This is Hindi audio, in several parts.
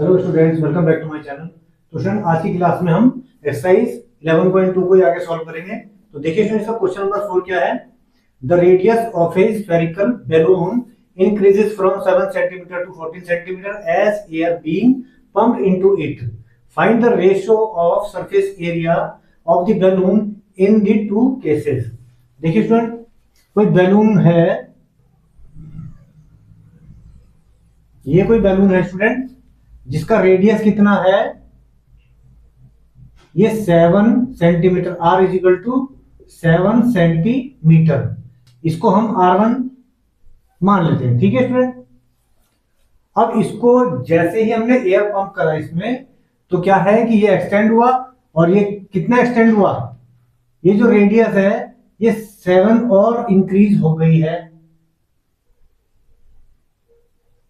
Hello students, welcome back to my channel. तो स्टूडेंट, आज की क्लास में हम एक्सरसाइज 11.2 को आगे सॉल्व करेंगे। तो देखिए स्टूडेंट, इसका क्वेश्चन नंबर 4 क्या है। The radius of A spherical balloon increases from 7 centimeter to 14 centimeter as air being pumped into it. Find the ratio of surface area of the balloon in the two cases. देखिए स्टूडेंट, कोई बैलून है, ये कोई बैलून है स्टूडेंट जिसका रेडियस कितना है, ये 7 centimetre, R is equal to 7 centimetre. इसको हम R1 मान लेते हैं, ठीक है स्टूडेंट। अब इसको जैसे ही हमने एयर पंप करा इसमें, तो क्या है कि ये एक्सटेंड हुआ, और ये कितना एक्सटेंड हुआ, ये जो रेडियस है ये 7 और इंक्रीज हो गई है।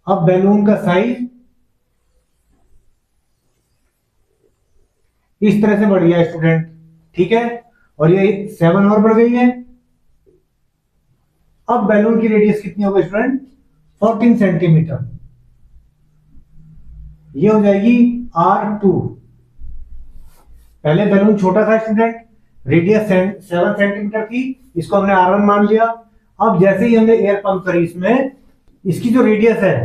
अब बैलून का साइज इस तरह से बढ़ गया स्टूडेंट, ठीक है, और ये 7 और बढ़ गई है। अब बैलून की रेडियस कितनी हो गई स्टूडेंट, 14 सेंटीमीटर। ये हो जाएगी R2। पहले बैलून छोटा था स्टूडेंट, रेडियस 7 सेंटीमीटर थी, इसको हमने R1 मान लिया। अब जैसे ही हमने एयर पंप करी इसमें, इसकी जो रेडियस है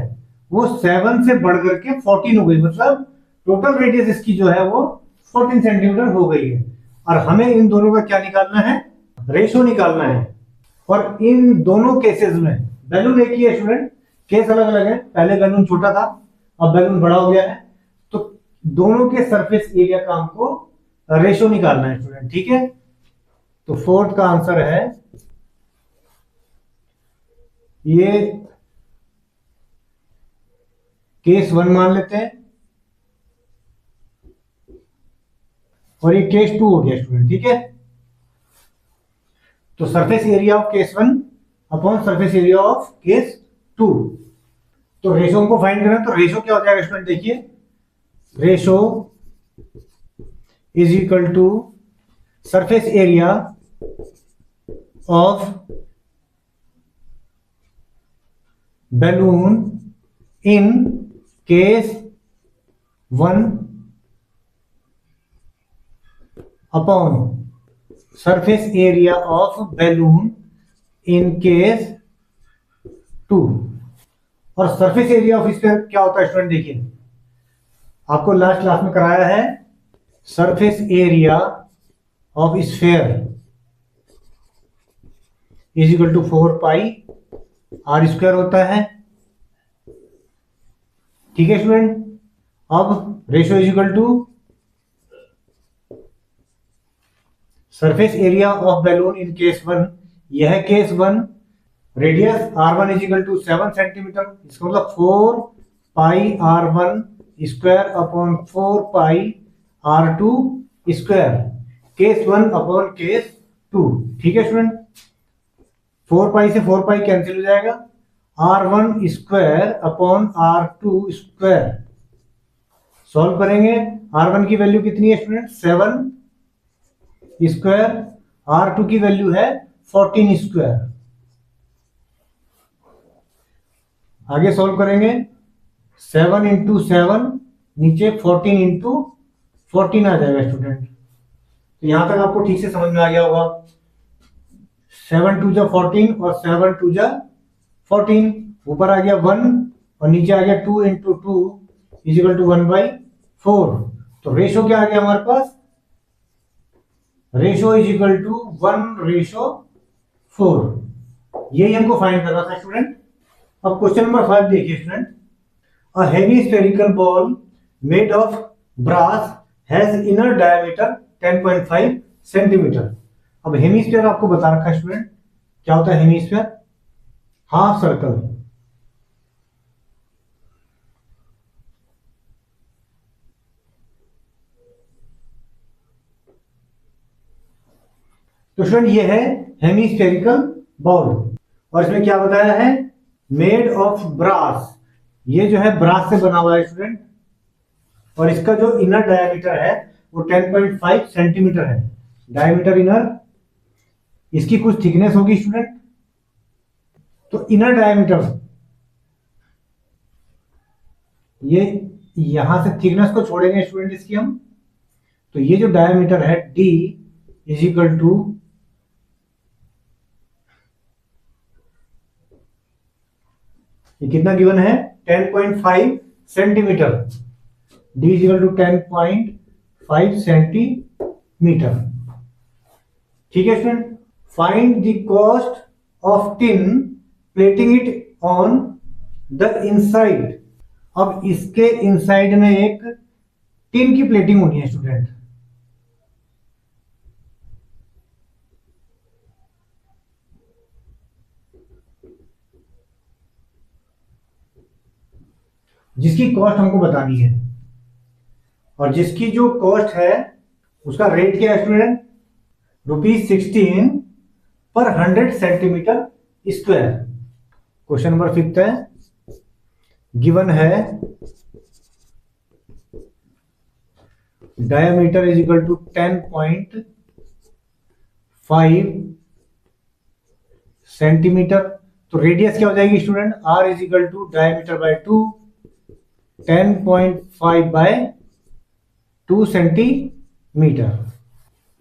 वो 7 से बढ़ करके 14 हो गई, मतलब टोटल रेडियस इसकी जो है वो 14 सेंटीमीटर हो गई है। और हमें इन दोनों का क्या निकालना है, रेशो निकालना है। और इन दोनों केसेस में बैलून एक ही है स्टूडेंट, केस अलग अलग है। पहले बैलून छोटा था, अब बैलून बड़ा हो गया है, तो दोनों के सरफेस एरिया का हमको रेशो निकालना है स्टूडेंट, ठीक है। तो फोर्थ का आंसर है ये केस 1 मान लेते हैं, और ये केस 2 हो गया स्टूडेंट, ठीक है। तो surface area of case 1 upon surface area of case 2। तो रेशो को फाइंड करना, तो रेशो क्या हो जाएगा स्टूडेंट, देखिए ratio is equal to surface area of balloon in case 1 upon surface area of balloon in case 2। और सरफेस एरिया ऑफ स्फीयर क्या होता है स्टूडेंट, देखिए आपको लास्ट क्लास में कराया है। Surface area of sphere is equal to 4 pi r square होता है, ठीक है स्टूडेंट। अब ratio is equal to surface area of balloon in case 1, यह है case 1। Radius R1 is equal to 7 centimetre, इसका मतलब 4 pi R1 square upon 4 pi R2 square, case 1 upon case 2, ठीक है स्टूडेंट। 4 पाई से 4 पाई कैंसिल हो जाएगा, R1 square upon R2 square. Solve करेंगे, R1 की वैल्यू कितनी है स्टूडेंट, 7 स्क्वायर, R2 की वैल्यू है 14 स्क्वायर। आगे सॉल्व करेंगे, 7 इंटू 7 नीचे 14 इंटू 14 आ जाएगा स्टूडेंट। तो यहां तक आपको ठीक से समझ में आ गया होगा। 7 टू जा 14 और 7 टू जा 14, ऊपर आ गया 1 और नीचे आ गया 2 इंटू 2 इज इक्वल टू 1/4। तो रेशो क्या आ गया हमारे पास, रेशो इज इक्वल टू 1:4। यही हमको फाइंड करना था स्टूडेंट। अब क्वेश्चन नंबर 5 देखिए student. A heavy spherical ball made of brass has inner diameter 10.5 centimetre. अब हेमीस्फीयर आपको बता रखा है स्टूडेंट, क्या होता है हेमीस्फीयर, हाफ सर्कल। तो स्टूडेंट ये है हेमीस्फेरिकल बॉल, और इसमें क्या बताया है, मेड ऑफ ब्रास। ये जो है ब्रास से बना हुआ है स्टूडेंट, और इसका जो इनर डायमीटर है वो 10.5 सेंटीमीटर है, डायमीटर इनर। इसकी कुछ थिकनेस होगी स्टूडेंट, तो इनर डायमीटर ये यहां से थिकनेस को छोड़ेंगे स्टूडेंट इसकी हम, तो ये जो डायमीटर है d इज इक्वल टू ये कितना गिवन है 10.5 centimetre, d is equal to 10.5 centimetre. ठीक है student, find the cost of tin plating it on the inside. अब इसके इनसाइड में एक टिन की प्लेटिंग होनी है स्टूडेंट, जिसकी कॉस्ट हमको बतानी है, और जिसकी जो कॉस्ट है उसका रेट क्या है student, ₹16 per 100 centimetre square. Question number 5 है, गिवन है diameter is equal to 10.5 centimetre, तो रेडियस क्या हो जाएगी student, r is equal to diameter by 2, 10.5 by 2 centimetre.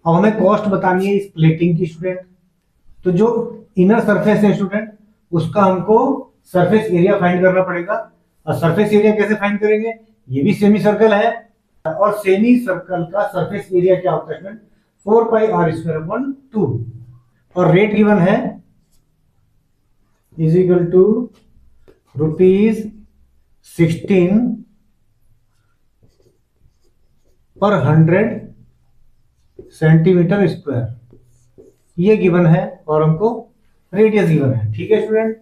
अब हमें कॉस्ट बतानी है इस प्लेटिंग की स्टूडेंट, तो जो इनर सरफेस है स्टूडेंट उसका हमको सरफेस एरिया फाइंड करना पड़ेगा। और सरफेस एरिया कैसे फाइंड करेंगे, ये भी सेमी सर्कल है, और सेमी सर्कल का सरफेस एरिया क्या होता है स्टूडेंट, 4πr²/2, और रेट गिवन है is equal to ₹16 per 100 centimetre square, ये गिवन है, और हमको रेडियस गिवन है। ठीक है स्टूडेंट,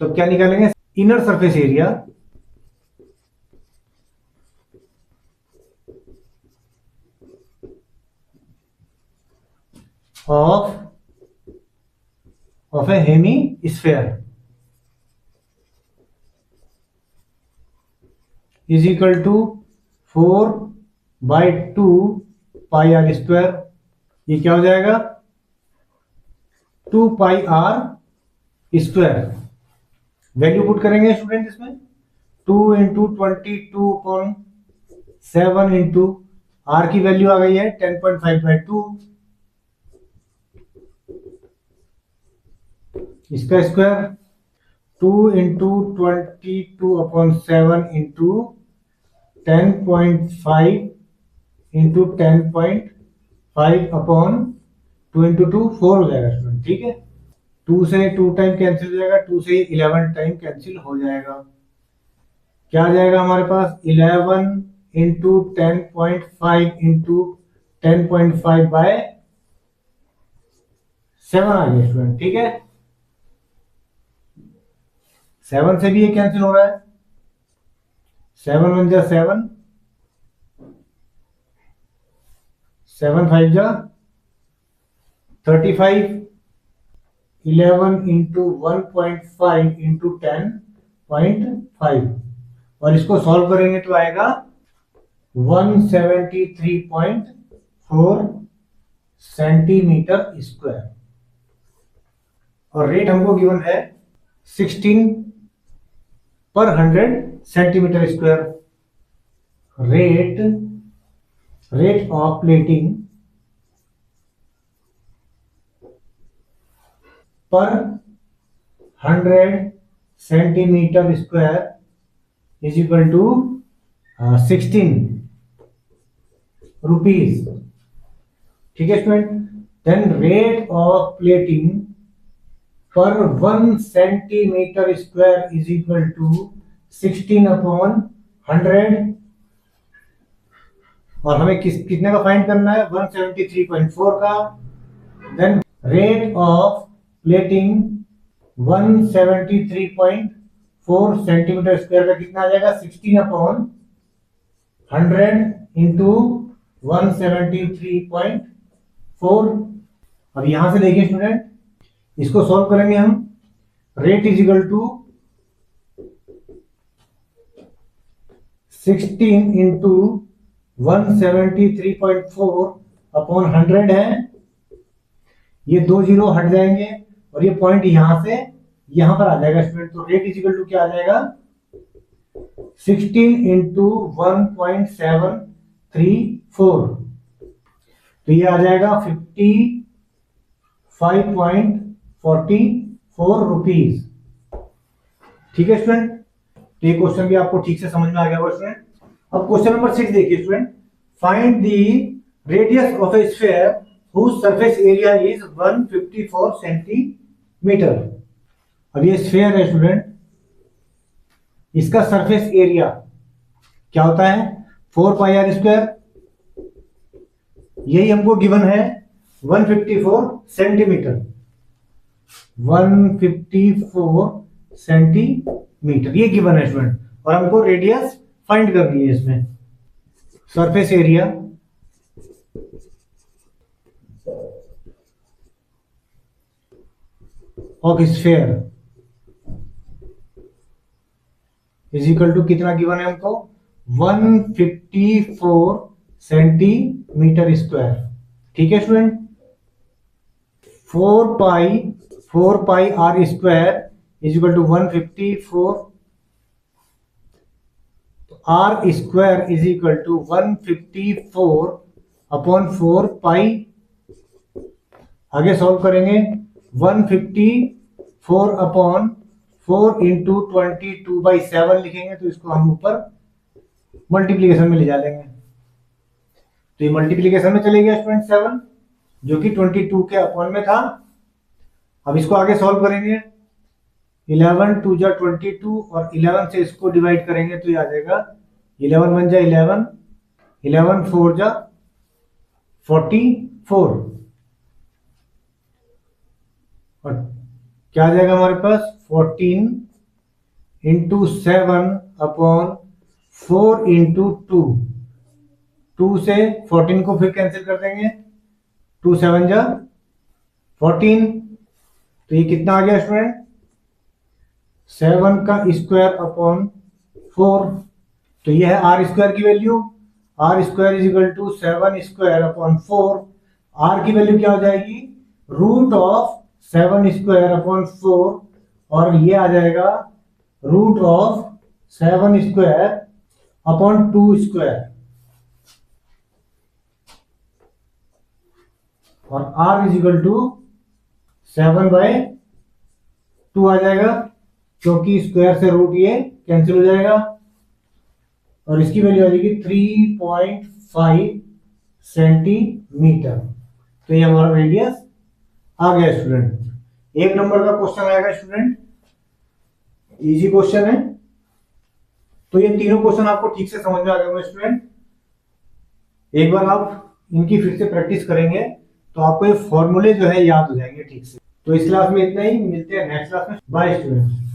तो क्या निकालेंगे, inner surface area of a hemisphere is equal to 4/2πr², ये क्या हो जाएगा 2πr²। वैल्यू पुट करेंगे स्टूडेंट इसमें, 2 इंटू 22/7 इंटू आर की वैल्यू आ गई है 10.5/2, इसका square 2 into 22/7 into 10.5 into 10.5/2 into 2 4 हो जाएगा स्टूडेंट। ठीक है, 2 से 2 टाइम कैंसिल हो जाएगा, 2 से 11 टाइम कैंसिल हो जाएगा, क्या आ जाएगा हमारे पास 11 इंटू 10.5 इंटू 10.5/7 आ गया स्टूडेंट। ठीक है, 7 से भी ये कैंसिल हो रहा है, 7 1 जा 7, 7 5 जा 35, 11 इंटू 1.5 इंटू 10.5, और इसको सॉल्व करेंगे तो आएगा 173.4 सेंटीमीटर स्क्वायर, और रेट हमको गिवन है 16 per 100 centimetre square. Rate of plating per 100 centimetre square is equal to 16 rupees. ठीक है student, then rate of plating per 1 centimetre square is equal to 16/100, और हमें कितने का फाइंड करना है 173.4 का। Then rate of plating 173.4 centimetre square का कितना आ जाएगा 16/100 इंटू 173.4। अब यहां से देखिए स्टूडेंट, इसको सॉल्व करेंगे हम, rate is equal to 16 into 173.4/100 है, ये 2 जीरो हट जाएंगे और ये पॉइंट यहां से यहां पर आ जाएगा स्टूडेंट, तो रेट इज इक्वल टू क्या आ जाएगा 16 इंटू 1.734, तो ये आ जाएगा 55.44 रुपीज। ठीक है स्टूडेंट, तो ये क्वेश्चन भी आपको ठीक से समझ में आ गया होगा स्टूडेंट। अब क्वेश्चन नंबर 6 देखिए student, find the radius of A sphere whose surface area is 154 centimetre. अब ये स्फीयर है स्टूडेंट, इसका सरफेस एरिया क्या होता है 4πr², यही हमको गिवन है 154 सेंटीमीटर, 154 सेंटीमीटर ये गिवन है स्टूडेंट, और हमको रेडियस फाइंड करनी है इसमें। Surface area of sphere is equal to कितना गिवन है हमको 154 सेंटीमीटर स्क्वायर। ठीक है student, 4πr² is equal to 154, तो r square is equal to 154 upon 4π, आगे सॉल्व करेंगे 154 अपॉन 4 इंटू 22/7 लिखेंगे, तो इसको हम ऊपर मल्टीप्लीकेशन में ले जा लेंगे, तो ये मल्टीप्लीकेशन में चले गया स्टूडेंट 7 जो कि 22 के अपॉन में था। अब इसको आगे सॉल्व करेंगे, 11 2 जा 22 और 11 से इसको डिवाइड करेंगे तो ये आ जाएगा 11 1 जा 11, 11 4 जा 44, और क्या आ जाएगा हमारे पास 14 इंटू 7 अपॉन 4 इंटू 2, 2 से 14 को फिर कैंसिल कर देंगे, 2 7 जा 14, तो ये कितना आ गया स्टूडेंट 7 का स्क्वायर अपॉन 4, तो ये है r स्क्वायर की value, r square is equal to 7 square upon 4, r की वैल्यू क्या हो जाएगी रूट ऑफ 7 स्क्वायर अपॉन 4, और ये आ जाएगा root of 7 square upon 2 square, और r इज इक्वल टू 7/2 आ जाएगा, क्योंकि स्क्वायर से रूट ये कैंसिल हो जाएगा, और इसकी वैल्यू आ जाएगी 3.5 सेंटीमीटर। तो ये हमारा रेडियस आ गया स्टूडेंट। 1 नंबर का क्वेश्चन आएगा स्टूडेंट, इजी क्वेश्चन है। तो ये तीनों क्वेश्चन आपको ठीक से समझ में आ गए होंगे स्टूडेंट। एक बार आप इनकी फिर से प्रैक्टिस करेंगे तो आपको ये फॉर्मूले जो है याद हो जाएंगे ठीक से। तो इस क्लास में इतना ही, मिलते हैं नेक्स्ट क्लास में। Bye student.